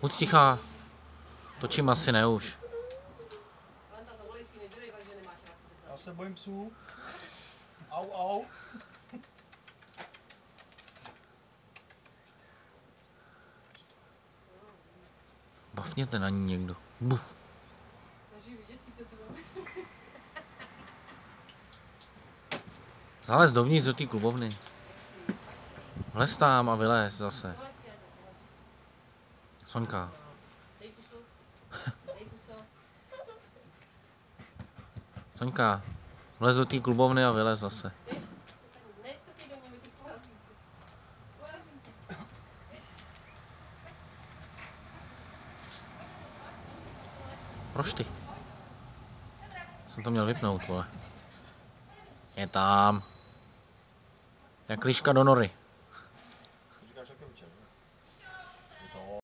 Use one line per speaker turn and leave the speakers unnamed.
Buď tichá. Točím asi ne už.
Já se bojím psů. Au, au.
Bafněte na ní někdo. Buf. Zalez dovnitř do té klubovny. Vlez tam a vylez zase. Soňka. Soňka. Vlez do té klubovny a vylez zase. Proč ty? Jsem to měl vypnout, vole. Je tam. Jak liška do nory.